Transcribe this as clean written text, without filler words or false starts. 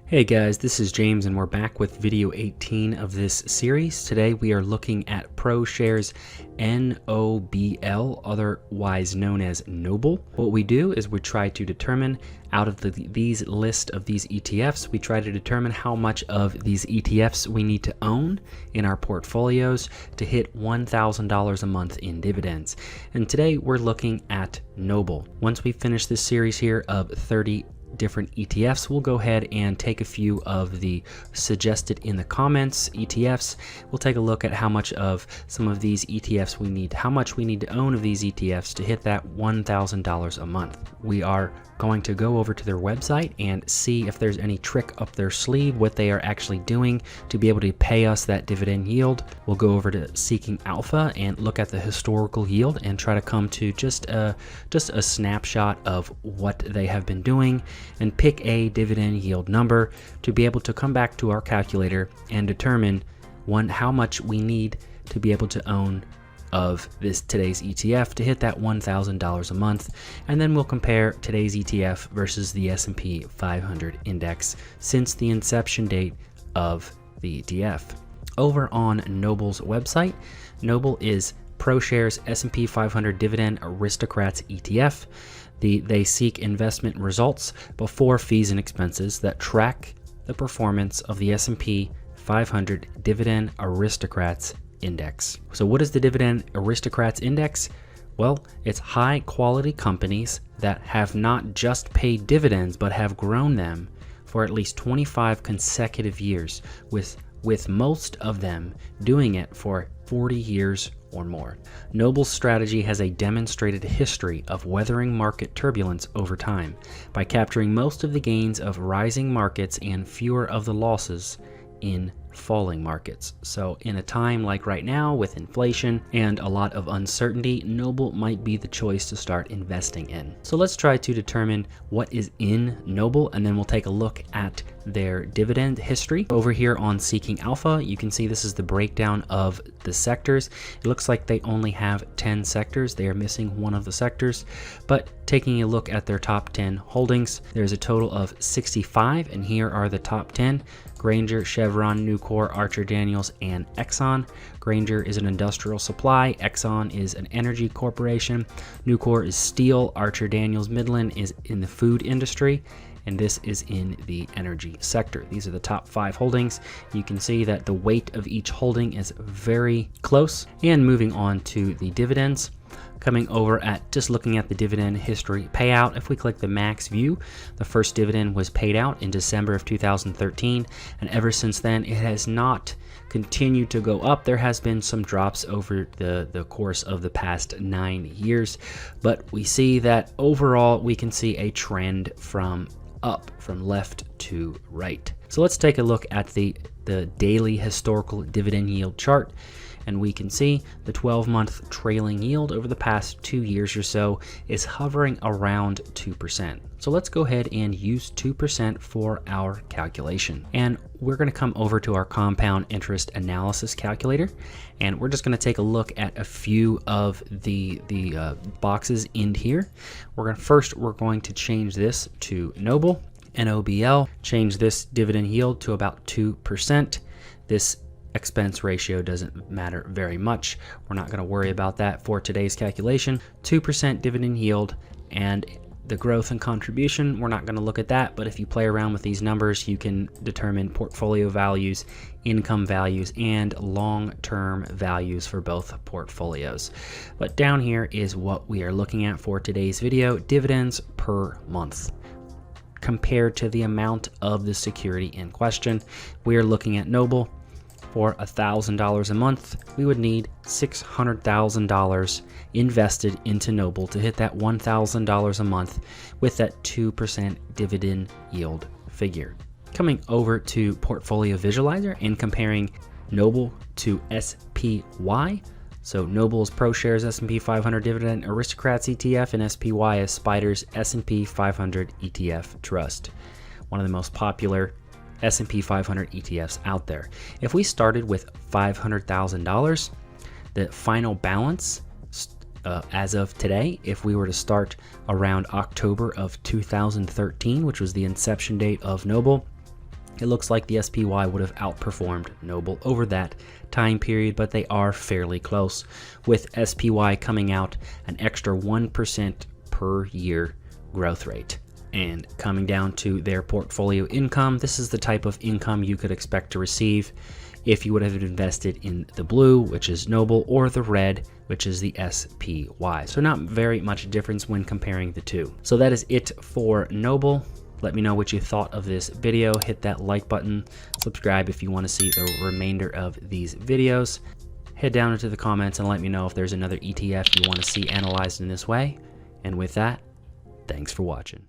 Hey guys, this is James and we're back with video 18 of this series. Today we are looking at ProShares NOBL, otherwise known as NOBL. What we do is we try to determine out of these list of these ETFs, we try to determine how much of these ETFs we need to own in our portfolios to hit $1,000 a month in dividends. And today we're looking at NOBL. Once we finish this series here of 30 different ETFs, we'll go ahead and take a few of the suggested in the comments ETFs. We'll take a look at how much of some of these ETFs we need, how much we need to own of these ETFs to hit that $1,000 a month. We are going to go over to their website and see if there's any trick up their sleeve, what they are actually doing to be able to pay us that dividend yield. We'll go over to Seeking Alpha and look at the historical yield and try to come to just a snapshot of what they have been doing and pick a dividend yield number to be able to come back to our calculator and determine how much we need to be able to own of today's ETF to hit that $1,000 a month. And then we'll compare today's ETF versus the S&P 500 index since the inception date of the ETF. Over on NOBL's website, NOBL is ProShares S&P 500 Dividend Aristocrats ETF. They seek investment results before fees and expenses that track the performance of the S&P 500 Dividend Aristocrats Index. So what is the Dividend Aristocrats Index? Well, it's high quality companies that have not just paid dividends but have grown them for at least 25 consecutive years, with most of them doing it for 40 years or more. NOBL's strategy has a demonstrated history of weathering market turbulence over time by capturing most of the gains of rising markets and fewer of the losses in falling markets. So in a time like right now with inflation and a lot of uncertainty, NOBL might be the choice to start investing in. So let's try to determine what is in NOBL, and then we'll take a look at their dividend history. Over here on Seeking Alpha, you can see this is the breakdown of the sectors. It looks like they only have 10 sectors. They are missing one of the sectors, but taking a look at their top 10 holdings, there's a total of 65, and here are the top 10. Grainger, Chevron, Nucor, Archer Daniels, and Exxon. Grainger is an industrial supply, Exxon is an energy corporation, Nucor is steel, Archer Daniels Midland is in the food industry, and this is in the energy sector. These are the top 5 holdings. You can see that the weight of each holding is very close. And moving on to the dividends, coming over at just looking at the dividend history payout, if we click the max view, the first dividend was paid out in December of 2013, and ever since then it has not continued to go up. There has been some drops over the course of the past 9 years, but we see that overall we can see a trend from up, from left to right. So let's take a look at the daily historical dividend yield chart, and we can see the 12-month trailing yield over the past 2 years or so is hovering around 2%. So let's go ahead and use 2% for our calculation. And we're going to come over to our compound interest analysis calculator, and we're just going to take a look at a few of the boxes in here. We're going to change this to NOBL, NOBL, change this dividend yield to about 2%. This expense ratio doesn't matter very much. We're not going to worry about that for today's calculation. 2% dividend yield, and the growth and contribution, we're not going to look at that, but if you play around with these numbers, you can determine portfolio values, income values, and long-term values for both portfolios. But down here is what we are looking at for today's video: dividends per month compared to the amount of the security in question. We are looking at NOBL. For $1,000 a month, we would need $600,000 invested into NOBL to hit that $1,000 a month with that 2% dividend yield figure. Coming over to Portfolio Visualizer and comparing NOBL to SPY. So NOBL is ProShares S&P 500 Dividend Aristocrats ETF, and SPY is Spider's S&P 500 ETF Trust, one of the most popular S&P 500 ETFs out there. If we started with $500,000, the final balance as of today, if we were to start around October of 2013, which was the inception date of NOBL, it looks like the SPY would have outperformed NOBL over that time period, but they are fairly close, with SPY coming out an extra 1% per year growth rate. And coming down to their portfolio income, this is the type of income you could expect to receive if you would have invested in the blue, which is NOBL, or the red, which is the SPY. So not very much difference when comparing the two. So that is it for NOBL. Let me know what you thought of this video. Hit that like button, subscribe if you want to see the remainder of these videos. Head down into the comments and let me know if there's another ETF you want to see analyzed in this way. And with that, thanks for watching.